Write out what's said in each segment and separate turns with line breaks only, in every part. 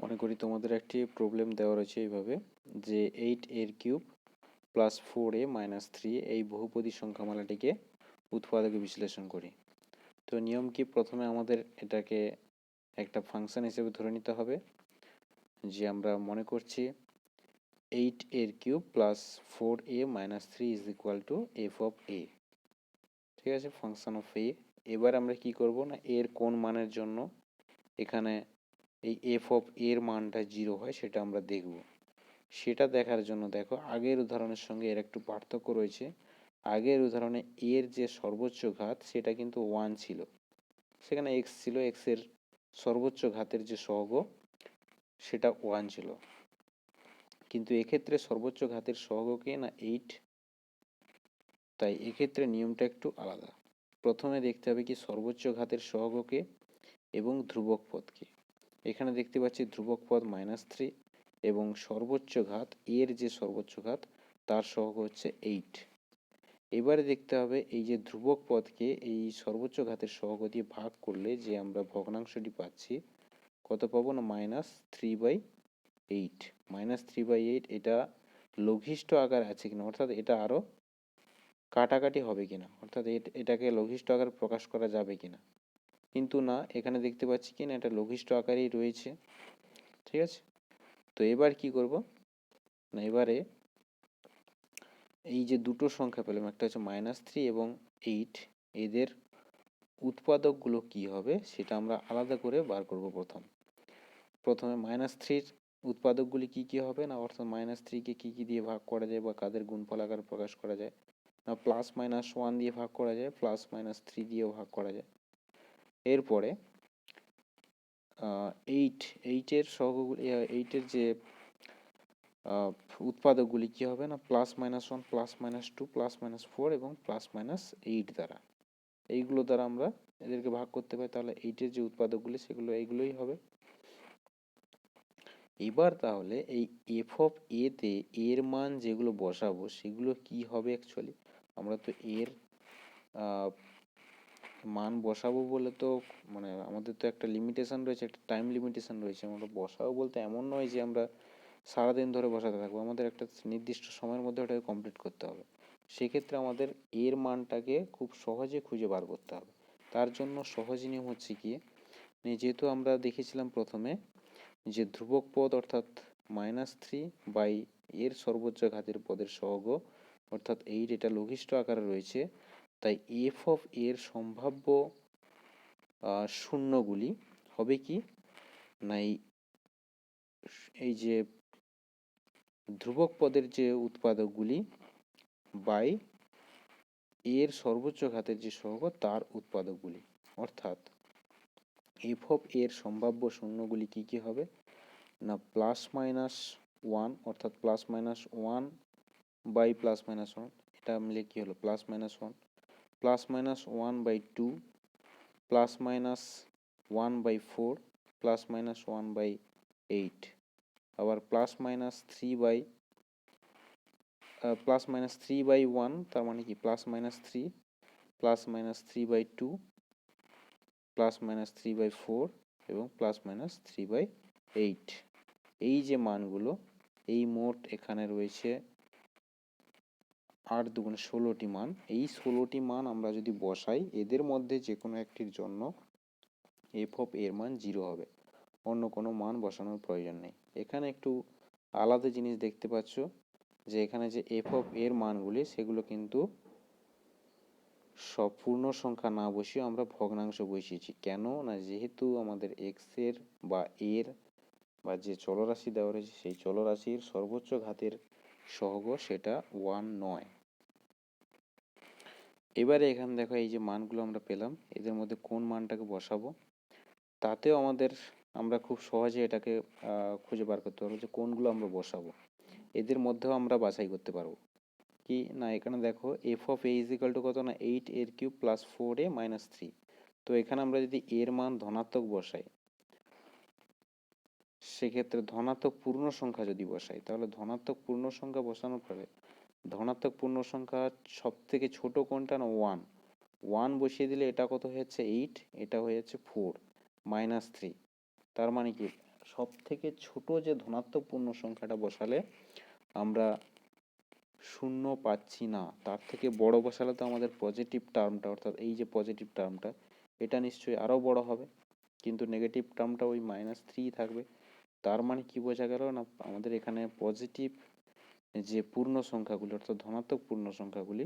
মনে করি তোমাদের একটি প্রবলেম দেওয়া রয়েছে এইভাবে যে 8 এর কিউব প্লাস 4a-3 এই বহুপদী সংখ্যামালাটিকে উৎপাদকে বিশ্লেষণ করি। তো নিয়ম কি, প্রথমে আমাদের এটাকে একটা ফাংশন হিসেবে ধরে নিতে হবে যে আমরা মনে করছি 8 এর cube plus 4a-3 is equal to f of a. ঠিক আছে, ফাংশন অফ এ। এবার আমরা কি করব না, এর কোন মানের জন্য এখানে এই এফ অফ এর মানটা 0 হয় সেটা আমরা দেখব। সেটা দেখার জন্য দেখো আগের উদাহরণের সঙ্গে এর একটু পার্থক্য রয়েছে। আগের উদাহরণে এর যে সর্বোচ্চ ঘাত সেটা কিন্তু 1 ছিল, সেখানে এক্স ছিল, এক্সের সর্বোচ্চ ঘাতের যে সহগ সেটা 1 ছিল, কিন্তু এক্ষেত্রে সর্বোচ্চ ঘাতের সহগ কে না 8। তাই এক্ষেত্রে নিয়মটা একটু আলাদা। প্রথমে দেখতে হবে কি সর্বোচ্চ ঘাতের সহগকে এবং ধ্রুবক পদকে। এখানে দেখতে পাচ্ছি ধ্রুবক পদ -3 এবং সর্বোচ্চ ঘাত এর যে সর্বোচ্চ ঘাত তার সহগ হচ্ছে 8। এবারে দেখতে হবে এই যে ধ্রুবক পদকে এই সর্বোচ্চ ঘাতের সহগ দিয়ে ভাগ করলে যে আমরা ভগ্নাংশটি পাচ্ছি কত পাবো না -3/8। -3/8 এটা লঘিষ্ঠ আকার আছে কিনা, অর্থাৎ এটা আরো কাটাকাটি হবে কিনা, অর্থাৎ এটাকে লঘিষ্ঠ আকার প্রকাশ করা যাবে কিনা, কিন্তু না, এখানে দেখতে পাচ্ছি কি না এটা লঘিষ্ঠ আকারেই রয়েছে। ঠিক আছে, তো এবার কি করব না, এবারে এই যে দুটো সংখ্যা পেলাম, একটা হচ্ছে -3 এবং 8, এদের উৎপাদকগুলো কি হবে সেটা আমরা আলাদা করে বার করব। প্রথমে -3-র উৎপাদকগুলি কি কি হবে না, অর্থাৎ -3-কে কি কি দিয়ে ভাগ করা যায় বা কাদের গুণফল আকারে প্রকাশ করা যায় না, +-1 দিয়ে ভাগ করা যায়, +-3 দিয়েও ভাগ করা যায়। এরপরে 8-এর সহগগুলি, 8-এর যে উৎপাদকগুলি কি হবে না +-1, +-2, +-4 এবং +-8 দ্বারা, এইগুলো দ্বারা আমরা এদেরকে ভাগ করতে পারি, তাহলে 8-এর যে উৎপাদকগুলি সেগুলো এইগুলোই হবে। এবার তাহলে এই এফ অফ এ তে এর মান যেগুলো বসাবো সেগুলো কি হবে অ্যাকচুয়ালি, আমরা তো এর মান বসাবো বলে তো মানে আমাদের তো একটা লিমিটেশন রয়েছে, একটা টাইম লিমিটেশন রয়েছে। আমরা বসাবো বলতে এমন নয় যে আমরা সারাদিন ধরে বসাতে থাকবো, আমাদের একটা নির্দিষ্ট সময়ের মধ্যে ওটাকে কমপ্লিট করতে হবে। সেক্ষেত্রে আমাদের এর মানটাকে খুব সহজে খুঁজে বার করতে হবে। তার জন্য সহজ নিয়ম হচ্ছে কি, যেহেতু আমরা দেখেছিলাম প্রথমে যে ধ্রুবক পদ অর্থাৎ -3 এর সর্বোচ্চ ঘাতের পদের সহগ অর্থাৎ 8, এটা লঘিষ্ঠ আকারে রয়েছে, তাই এফ অফ এর সম্ভাব্য শূন্যগুলি হবে কি না, এই যে ধ্রুবক পদের যে উৎপাদকগুলি বাই এর সর্বোচ্চ ঘাতের যে সহগ তার উৎপাদকগুলি, অর্থাৎ এফ অফ এর সম্ভাব্য শূন্যগুলি কি কি হবে না +-1, অর্থাৎ +-1 বাই +-1, এটা মিলে কি হলো +-1, +-1/2, +-1/4, +-1/8, আবার +-3/1, তার মানে কি +-3, +-3/2, +-3/4 এবং +-3/8। এই যে মানগুলো, এই মোট এখানে রয়েছে 8 দুগুণে 16টি মান। এই 16টি মান আমরা যদি বসাই, এদের মধ্যে যে কোনো একটির জন্য এফ অফ এর মান 0 হবে, অন্য কোনো মান বসানোর প্রয়োজন নেই। এখানে একটু আলাদা জিনিস দেখতে পাচ্ছ যে এখানে যে এফ অফ এর মানগুলি সেগুলো কিন্তু সব পূর্ণ সংখ্যা না বসিয়ে আমরা ভগ্নাংশ বসিয়েছি। কেন না, যেহেতু আমাদের এক্স এর বা এর বা যে চলরাশি দেওয়া রয়েছে সেই চলরাশির সর্বোচ্চ ঘাতের সহগ সেটা 1 নয়। এবারে এখানে দেখো এই যে মানগুলো আমরা পেলাম, এদের মধ্যে কোন মানটাকে বসাবো, তাতেও আমরা খুব সহজে এটাকে খুঁজে বার করতে পারবো যে কোনগুলো আমরা বসাবো। এদের মধ্যেও আমরা বাছাই করতে পারবো কি না, এখানে দেখো F of A is equal to কত না 8 এর কিউব প্লাস 4a-3। তো এখানে আমরা যদি এর মান ধনাত্মক বসাই, সেক্ষেত্রে ধনাত্মক পূর্ণ সংখ্যা যদি বসাই, তাহলে ধনাত্মক পূর্ণ সংখ্যা বসানোর পরে ধনাত্মক পূর্ণ সংখ্যা সব থেকে ছোট কোনটা না 1, 1 বসিয়ে দিলে এটা কত হয়ে যাচ্ছে 8, এটা হয়ে যাচ্ছে 4 -3, তার মানে কি সব থেকে ছোট যে ধনাত্মক পূর্ণ সংখ্যাটা বসালে আমরা শূন্য পাচ্ছি না, তার থেকে বড় বসালে তো আমাদের পজিটিভ টার্মটা, অর্থাৎ এই যে পজিটিভ টার্মটা, এটা নিশ্চয়ই আরও বড় হবে, কিন্তু নেগেটিভ টার্মটা ওই -3 থাকবে। তার মানে কি বোঝা গেল না, আমাদের এখানে পজিটিভ যে পূর্ণ সংখ্যাগুলি অর্থাৎ ধনাত্মক পূর্ণ সংখ্যাগুলি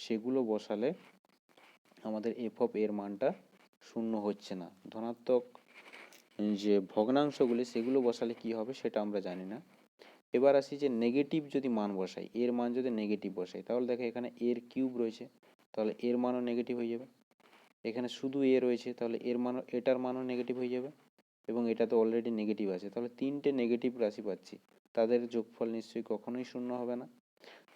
সেগুলো বসালে আমাদের এফ অফ এর মানটা শূন্য হচ্ছে না। ধনাত্মক যে ভগ্নাংশগুলি সেগুলো বসালে কি হবে সেটা আমরা জানি না। এবার আসি যে নেগেটিভ যদি মান বসাই, এর মান যদি নেগেটিভ বসাই, তাহলে দেখো এখানে এর কিউব রয়েছে, তাহলে এর মানও নেগেটিভ হয়ে যাবে। এখানে শুধু এ রয়েছে, তাহলে এর মানও, এটার মানও নেগেটিভ হয়ে যাবে, এবং এটা তো অলরেডি নেগেটিভ আছে, তাহলে তিনটে নেগেটিভ রাশি পাচ্ছি, তাদের যোগফল নিশ্চয়ই কখনোই শূন্য হবে না।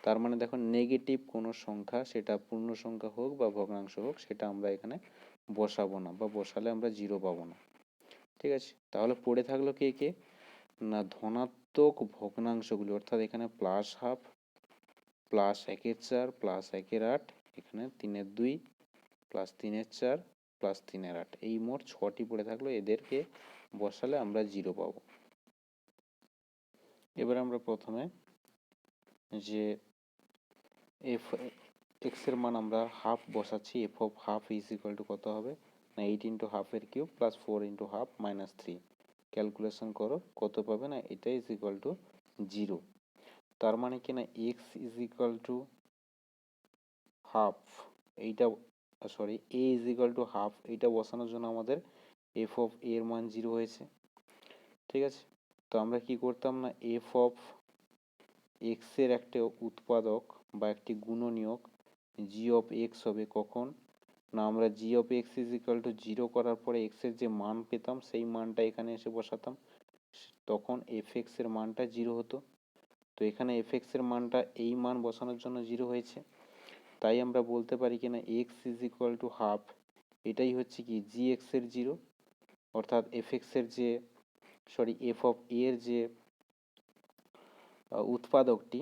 তার মানে দেখো নেগেটিভ কোনো সংখ্যা, সেটা পূর্ণ সংখ্যা হোক বা ভগ্নাংশ হোক, সেটা আমরা এখানে বসাবো না, বা বসালে আমরা জিরো পাবো না। ঠিক আছে, তাহলে পড়ে থাকলো কে কে না ধনাত্মক ভগ্নাংশগুলি, অর্থাৎ এখানে +12, +1/4, +1/8, এখানে 3/2, +3/4, +3/8, এই মোট 6টি পড়ে থাকলো। এদেরকে বসালে আমরা জিরো পাবো। এবার আমরা প্রথমে যে এফ এক্স এর মান আমরা হাফ বসাচ্ছি, f of half is equal to কত হবে না 8 ইন্টু হাফের cube plus 4 into half -3, calculation করো কত পাবে না, এটা ইজ ইকুয়াল টু 0। তার মানে কি না x is equal to half, এইটা sorry a is equal to half, এইটা বসানোর জন্য আমাদের এফ অফ এর মান 0 হয়েছে। ঠিক আছে, তো আমরা কি করতাম না এফ অফ এক্স এর একটা উৎপাদক বা একটি গুণনীয়ক জি অফ এক্স হবে কখন না, আমরা g of x is equal to 0 করার পরে এক্স এর যে মান পেতাম সেই মানটা এখানে এসে বসাতাম, তখন এফ এক্স এর মানটা 0 হতো। তো এখানে এফ এক্স এর মানটা এই মান বসানোর জন্য 0 হয়েছে, তাই আমরা বলতে পারি কিনা x is equal to half, এটাই হচ্ছে কি জি এক্স এর 0, অর্থাৎ এফ এক্স এর যে এফ অফ এর যে উৎপাদকটি,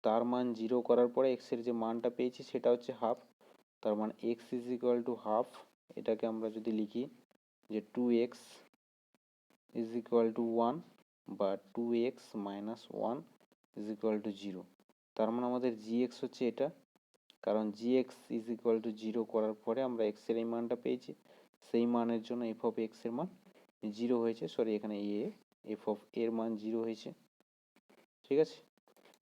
তার মান 0 করার পরে এক্স এর যে মানটা পেয়েছি সেটা হচ্ছে হাফ। তার মানে x is equal to half, এটাকে আমরা যদি লিখি যে 2x ইজ ইকুয়াল টু 1 বা 2x minus 1 is equal to 0। তার মানে আমাদের gx হচ্ছে এটা, কারণ gx ইজ ইকুয়াল টু 0 করার পরে আমরা x এর এই মানটা পেয়েছি, সেই মানের জন্য এফ অফ এক্স এর মান 0 হয়েছে, এখানে এফ অফ এর মান 0 হয়েছে। ঠিক আছে,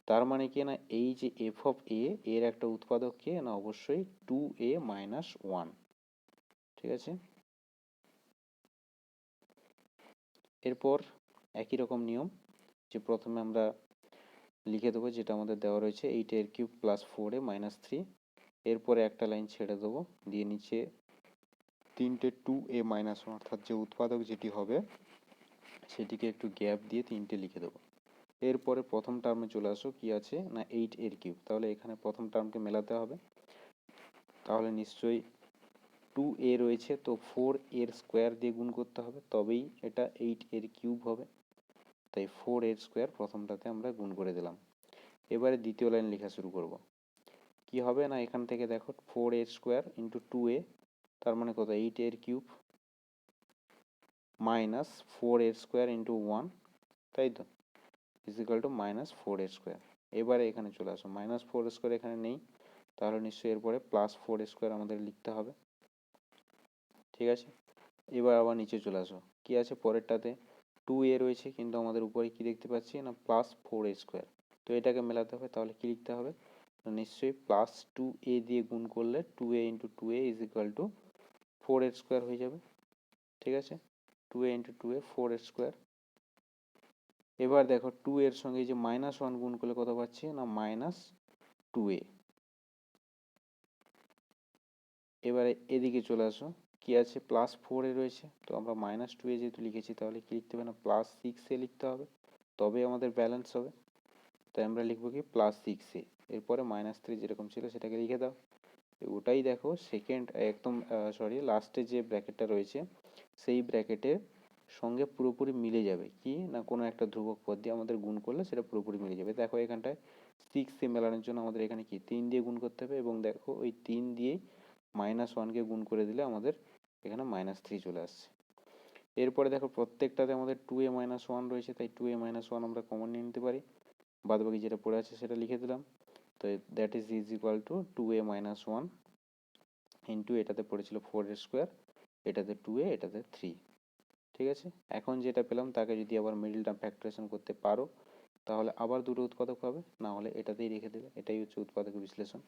তার মানে কি না এই যে এফ অফ এ এর একটা উৎপাদক কে না অবশ্যই 2a মাইনাস 1। ঠিক আছে, এরপর একই রকম নিয়ম, যে প্রথমে আমরা লিখে দেবো যেটা আমাদের দেওয়া রয়েছে 8 এর কিউব প্লাস 4a -3, এরপরে একটা লাইন ছেড়ে দেবো, দিয়ে নিচে তিনটে 2a-1, অর্থাৎ যে উৎপাদক যেটি হবে সেটিকে একটু গ্যাপ দিয়ে তিনটে লিখে দেবো। এরপরে প্রথম টার্মে চলে আসো, কি আছে না 8 এর কিউব, তাহলে এখানে প্রথম টার্মকে মেলাতে হবে, তাহলে নিশ্চয়ই 2a রয়েছে, তো 4 এর স্কোয়ার দিয়ে গুণ করতে হবে, তবেই এটা 8 এর কিউব হবে, তাই 4 এর স্কোয়ার প্রথমটাতে আমরা গুণ করে দিলাম। এবারে দ্বিতীয় লাইন লেখা শুরু করব, কি হবে না এখান থেকে দেখো 4 এর স্কোয়ার ইন্টু 2a, তার মানে কত 8 এর কিউব মাইনাস 4 এর স্কোয়ার ইন্টু 1, তাই তো, ইজ ইকুয়াল টু -4 এর স্কোয়ার। এবারে এখানে চলে আসো, -4 স্কোয়ার এখানে নেই, তাহলে নিশ্চয়ই এরপরে +4 স্কোয়ার আমাদের লিখতে হবে। ঠিক আছে, এবার আবার নিচে চলে আসো, কি আছে পরেরটাতে 2a রয়েছে, কিন্তু আমাদের উপরে কি দেখতে পাচ্ছি না +4 স্কোয়ার, তো এটাকে মেলাতে হবে, তাহলে কি লিখতে হবে নিশ্চয়ই +2a দিয়ে গুণ করলে 2a into 2a is equal two 4 এর স্কোয়ার হয়ে যাবে। ঠিক আছে, 2a ইন্টু 2a 4 এর স্কোয়ার। এবার দেখো 2 এর সঙ্গে যে -1 গুণ করলে কত পাচ্ছি না -2a। এবারে এদিকে চলে আসো, কি আছে +4 এ রয়েছে, তো আমরা -2a যেহেতু লিখেছি, তাহলে কি লিখতে হবে না +6a লিখতে হবে, তবে আমাদের ব্যালেন্স হবে, তাই আমরা লিখবো কি +6a, এরপরে -3 যেরকম ছিল সেটাকে লিখে দাও। ওটাই দেখো সেকেন্ড একদম লাস্টে যে ব্র্যাকেটটা রয়েছে সেই ব্র্যাকেটের সঙ্গে পুরোপুরি মিলে যাবে, কি না কোনো একটা ধ্রুবক পদ দিয়ে আমাদের গুণ করলে সেটা পুরোপুরি মিলে যাবে। দেখো এখানটায় 6a মেলানোর জন্য আমাদের এখানে কি 3 দিয়ে গুণ করতে হবে, এবং দেখো ওই 3 দিয়েই -1কে গুণ করে দিলে আমাদের এখানে -3 চলে আসছে। এরপরে দেখো প্রত্যেকটাতে আমাদের 2a-1 রয়েছে, তাই 2a-1 আমরা কমন নিয়ে নিতে পারি, বাদবাকি যেটা পড়ে আছে সেটা লিখে দিলাম। তো that is equal two 2a-1 into এটাতে পড়েছিল 4a², এটাতে 2a, এটাতে 3। ঠিক আছে, এখন যেটা পেলাম তাকে যদি আবার মিডল টার্ম ফ্যাক্টরাইজেশন করতে পারো তাহলে আবার দুটো উৎপাদক পাবে, না হলে এটাতেই রেখে দেবে। এটাই হচ্ছে উৎপাদক বিশ্লেষণ।